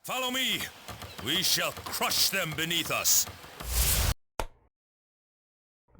Follow me. We shall crush them beneath us.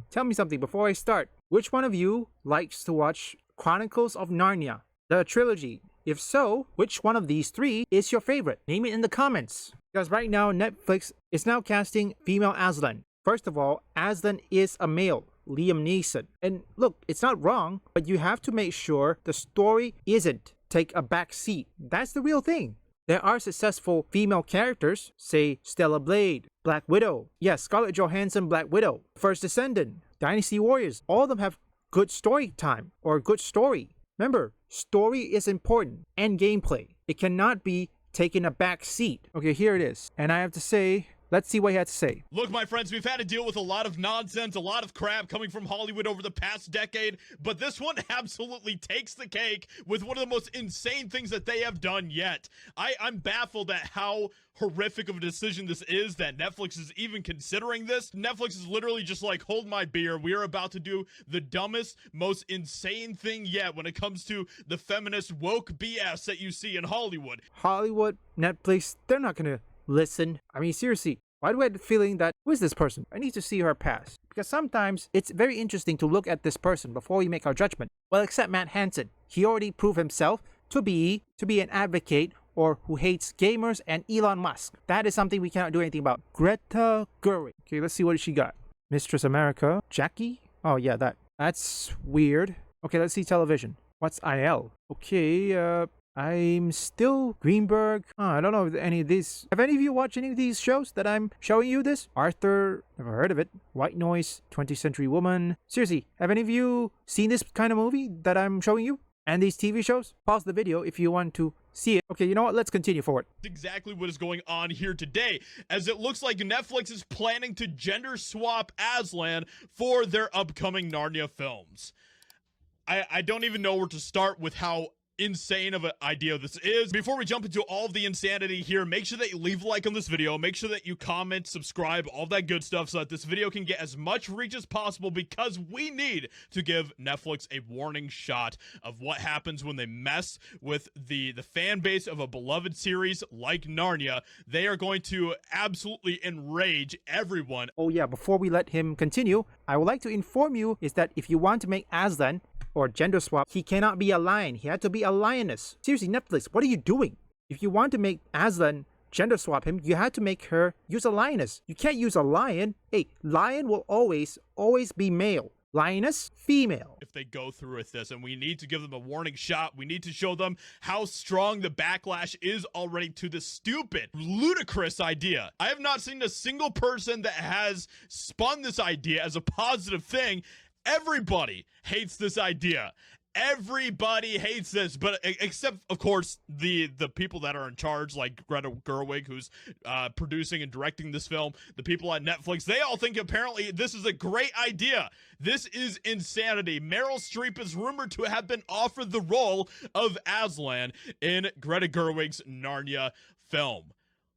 Tell me something before I start. Which one of you likes to watch Chronicles of Narnia, the trilogy? If so, which one of these three is your favorite? Name it in the comments. Because right now, Netflix is now casting female Aslan. First of all, Aslan is a male, Liam Neeson. And look, it's not wrong, but you have to make sure the story isn't take a back seat. That's the real thing. There are successful female characters, say Stella Blade, Black Widow, yes, Scarlett Johansson, Black Widow, First Descendant, Dynasty Warriors. All of them have good story time or good story. Remember, story is important and gameplay. It cannot be taking a back seat. Okay, here it is. And I have to say, let's see what he had to say. Look, my friends, we've had to deal with a lot of nonsense, a lot of crap coming from Hollywood over the past decade, but this one absolutely takes the cake with one of the most insane things that they have done yet. I'm baffled at how horrific of a decision this is that Netflix is even considering this. Netflix is literally just like, hold my beer. We are about to do the dumbest, most insane thing yet when it comes to the feminist woke BS that you see in Hollywood. Hollywood, Netflix, they're not gonna listen. I mean, seriously, why do I have the feeling that, who is this person? I need to see her past. Because sometimes it's very interesting to look at this person before we make our judgment. Well, except Matt Hansen. He already proved himself to be an advocate or who hates gamers and Elon Musk. That is something we cannot do anything about. Greta Gerwig. Okay, let's see what she got. Mistress America. Jackie? Oh, yeah, that's weird. Okay, let's see television. What's IL? Okay, I'm still Greenberg. I don't know if any of these. Have any of you watched any of these shows that I'm showing you this? Arthur, never heard of it. White Noise, 20th Century Woman. Seriously, have any of you seen this kind of movie that I'm showing you? And these TV shows? Pause the video if you want to see it. Okay, you know what? Let's continue forward. Exactly what is going on here today, as it looks like Netflix is planning to gender swap Aslan for their upcoming Narnia films. I don't even know where to start with how insane of an idea this is. Before we jump into all of the insanity here, make sure that you leave a like on this video, make sure that you comment, subscribe, all that good stuff so that this video can get as much reach as possible, because we need to give Netflix a warning shot of what happens when they mess with the fan base of a beloved series like Narnia. They are going to absolutely enrage everyone. Oh yeah, before we let him continue, I would like to inform you is that if you want to make Aslan or gender swap, he cannot be a lion. He had to be a lioness. Seriously, Netflix, what are you doing? If you want to make Aslan gender swap him, you had to make her use a lioness. You can't use a lion. Hey, lion will always be male. Lioness, female. If they go through with this, and we need to give them a warning shot, we need to show them how strong the backlash is already to this stupid, ludicrous idea. I have not seen a single person that has spun this idea as a positive thing. Everybody hates this idea. Everybody hates this, but except, of course, the people that are in charge, like Greta Gerwig, who's producing and directing this film, the people at Netflix, they all think apparently this is a great idea. This is insanity. Meryl Streep is rumored to have been offered the role of Aslan in Greta Gerwig's Narnia film.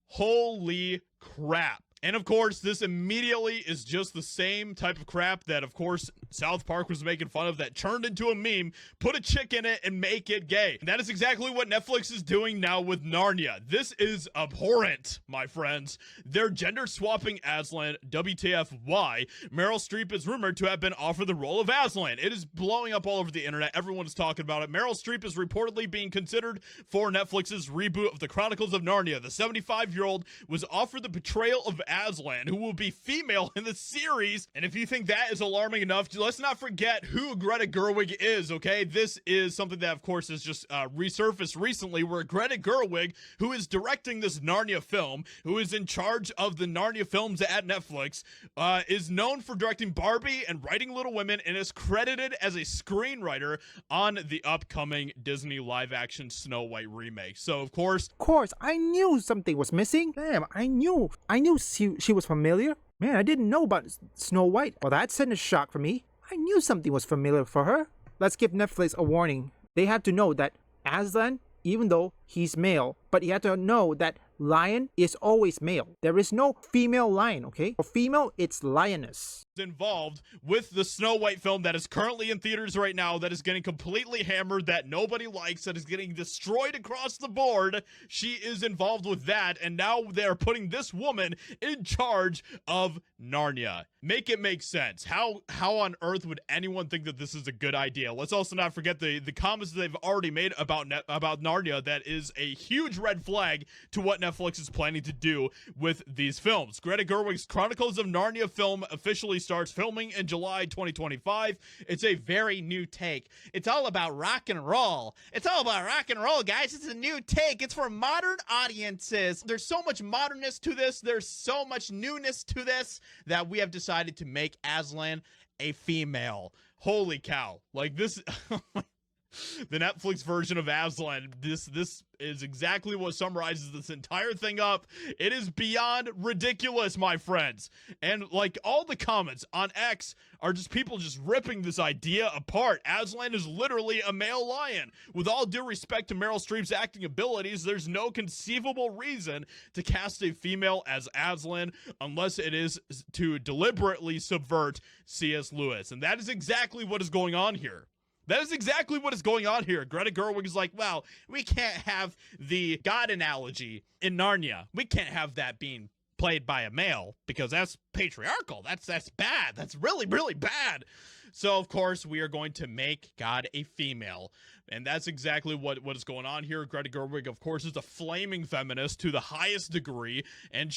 Holy crap. And of course, this immediately is just the same type of crap that, of course, South Park was making fun of, that turned into a meme. Put a chick in it and make it gay. And that is exactly what Netflix is doing now with Narnia. This is abhorrent, my friends. They're gender swapping Aslan. WTF, why? Meryl Streep is rumored to have been offered the role of Aslan. It is blowing up all over the internet. Everyone is talking about it. Meryl Streep is reportedly being considered for Netflix's reboot of the Chronicles of Narnia. The 75-year-old was offered the portrayal of Aslan, who will be female in the series. And if you think that is alarming enough, let's not forget who Greta Gerwig is, okay? This is something that, of course, has just resurfaced recently, where Greta Gerwig, who is directing this Narnia film, who is in charge of the Narnia films at Netflix, is known for directing Barbie and writing Little Women, and is credited as a screenwriter on the upcoming Disney live-action Snow White remake. So, of course, I knew something was missing. Damn, I knew she was familiar. Man, I didn't know about Snow White. Well, that sent a shock for me. I knew something was familiar for her. Let's give Netflix a warning. They have to know that Aslan, even though he's male, but you have to know that lion is always male. There is no female lion, okay? For female, it's lioness. involved with the Snow White film that is currently in theaters right now, that is getting completely hammered, that nobody likes, that is getting destroyed across the board. She is involved with that, and now they're putting this woman in charge of Narnia. Make it make sense. How on earth would anyone think that this is a good idea? Let's also not forget the comments that they've already made about Narnia. That is a huge red flag to what Netflix is planning to do with these films. Greta Gerwig's Chronicles of Narnia film officially starts filming in July 2025. It's a very new take. It's all about rock and roll. It's all about rock and roll, guys. It's a new take. It's for modern audiences. There's so much modernness to this. There's so much newness to this that we have decided to make Aslan a female. Holy cow. Like this the Netflix version of Aslan, this is exactly what summarizes this entire thing up. It is beyond ridiculous, my friends. And like all the comments on X are just people just ripping this idea apart. Aslan is literally a male lion. With all due respect to Meryl Streep's acting abilities, there's no conceivable reason to cast a female as Aslan unless it is to deliberately subvert C.S. Lewis. And that is exactly what is going on here. That is exactly what is going on here. Greta Gerwig is like, well, we can't have the God analogy in Narnia. We can't have that being played by a male because that's patriarchal. That's bad. That's really, really bad. So, of course, we are going to make God a female. And that's exactly what is going on here. Greta Gerwig, of course, is a flaming feminist to the highest degree. And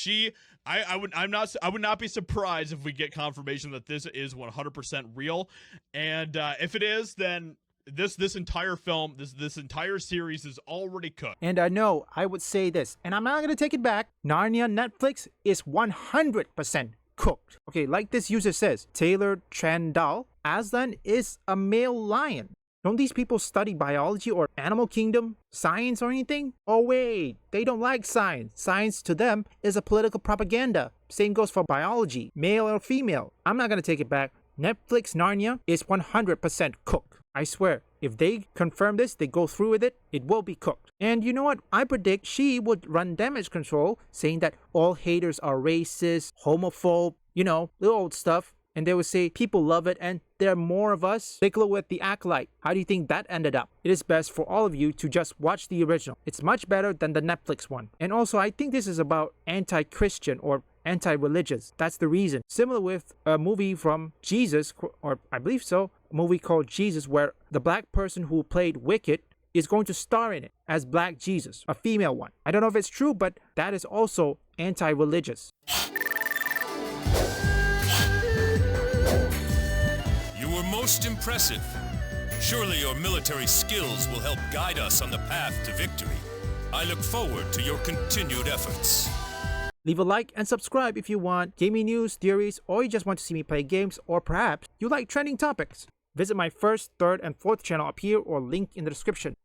I would not be surprised if we get confirmation that this is 100% real. And if it is, then this entire film, this entire series is already cooked. And I know I would say this, and I'm not going to take it back. Narnia Netflix is 100% cooked. Okay, like this user says, Taylor Trandall, Aslan is a male lion. Don't these people study biology or animal kingdom, science or anything? Oh wait, they don't like science. Science to them is a political propaganda. Same goes for biology, male or female. I'm not gonna take it back. Netflix Narnia is 100% cooked. I swear, if they confirm this, they go through with it, it will be cooked. And you know what? I predict she would run damage control, saying that all haters are racist, homophobe, you know, the old stuff. And they would say people love it and there are more of us. Take a look at The Acolyte. How do you think that ended up? It is best for all of you to just watch the original. It's much better than the Netflix one. And also, I think this is about anti-Christian or anti-religious. That's the reason. Similar with a movie from Jesus, or I believe so, a movie called Jesus, where the black person who played Wicked is going to star in it as Black Jesus, a female one. I don't know if it's true, but that is also anti-religious. Most impressive. Surely your military skills will help guide us on the path to victory. I look forward to your continued efforts. Leave a like and subscribe if you want gaming news, theories, or you just want to see me play games, or perhaps you like trending topics. Visit my first, third, and fourth channel up here or link in the description.